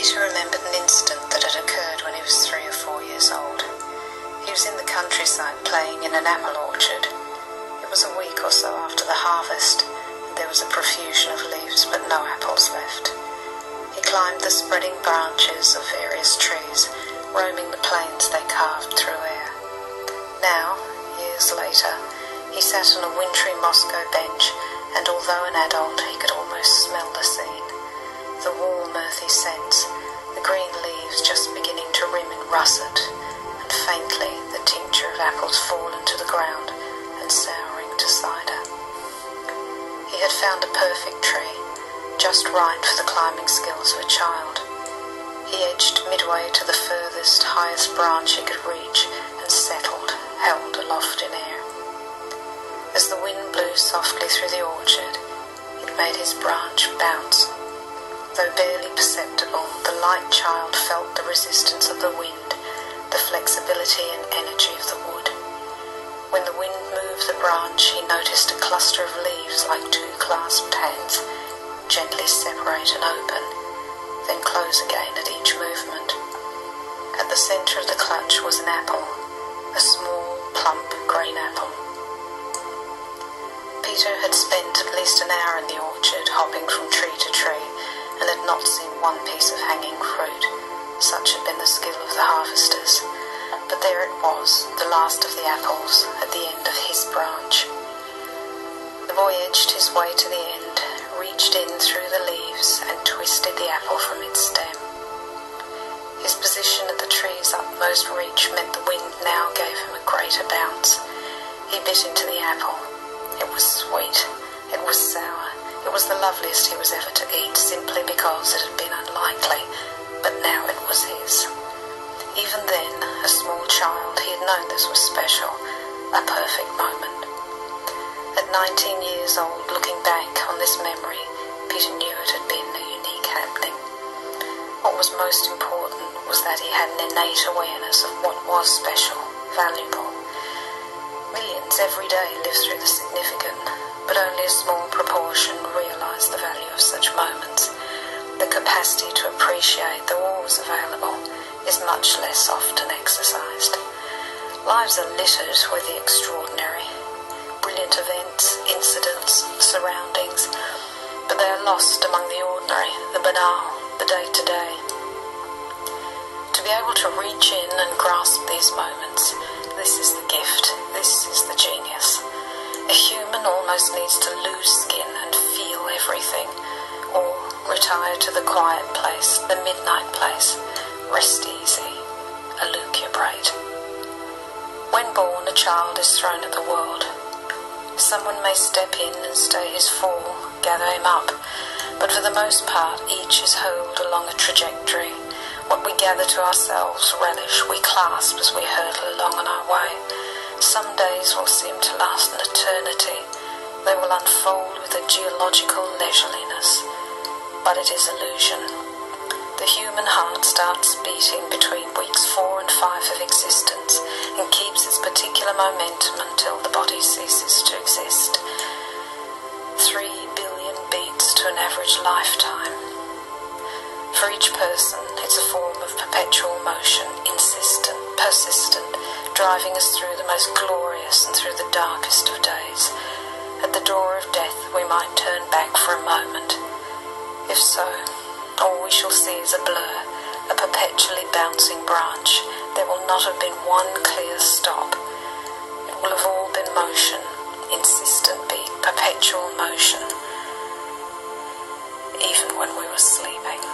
Peter remembered an incident that had occurred when he was 3 or 4 years old. He was in the countryside playing in an apple orchard. It was a week or so after the harvest, and there was a profusion of leaves but no apples left. He climbed the spreading branches of various trees, roaming the plains they carved through air. Now, years later, he sat on a wintry Moscow bench, and although an adult, he could almost smell the scene. The warm, earthy scents, the green leaves just beginning to rim in russet, and faintly the tincture of apples fallen to the ground and souring to cider. He had found a perfect tree, just right for the climbing skills of a child. He edged midway to the furthest, highest branch he could reach and settled, held aloft in air. As the wind blew softly through the orchard, it made his branch bounce. Though barely perceptible, the light child felt the resistance of the wind, the flexibility and energy of the wood. When the wind moved the branch, he noticed a cluster of leaves like two clasped hands, gently separate and open, then close again at each movement. At the centre of the clutch was an apple, a small, plump green apple. Peter had spent at least an hour in the orchard, hopping from tree to tree, and had not seen one piece of hanging fruit. Such had been the skill of the harvesters. But there it was, the last of the apples, at the end of his branch. The boy edged his way to the end, reached in through the leaves, and twisted the apple from its stem. His position at the tree's utmost reach meant the wind now gave him a greater bounce. He bit into the apple. It was sweet. It was sour. It was the loveliest he was ever to eat, simply because it had been unlikely, but now it was his. Even then, a small child, he had known this was special, a perfect moment. At 19 years old, looking back on this memory, Peter knew it had been a unique happening. What was most important was that he had an innate awareness of what was special, valuable. Millions every day live through the significant, but only a small proportion realise the value of such moments. The capacity to appreciate the always available is much less often exercised. Lives are littered with the extraordinary, brilliant events, incidents, surroundings, but they are lost among the ordinary, the banal, the day-to-day. To be able to reach in and grasp these moments, this is the gift, this is the genius. A human almost needs to lose skin and feel everything, or retire to the quiet place, the midnight place, rest easy, elucubrate. When born, a child is thrown at the world. Someone may step in and stay his fall, gather him up, but for the most part each is hurled along a trajectory. What we gather to ourselves, relish, we clasp as we hurtle along on our way. Some days will seem to last an eternity. They will unfold with a geological leisureliness, but it is illusion. The human heart starts beating between weeks 4 and 5 of existence and keeps its particular momentum until the body ceases to exist. 3 billion beats to an average lifetime. For each person, it's a form of perpetual motion, insistent, persistent, driving us through the most glorious and through the darkest of days. At the door of death we might turn back for a moment. If so, all we shall see is a blur, a perpetually bouncing branch. There will not have been one clear stop. It will have all been motion, insistent beat, perpetual motion, even when we were sleeping.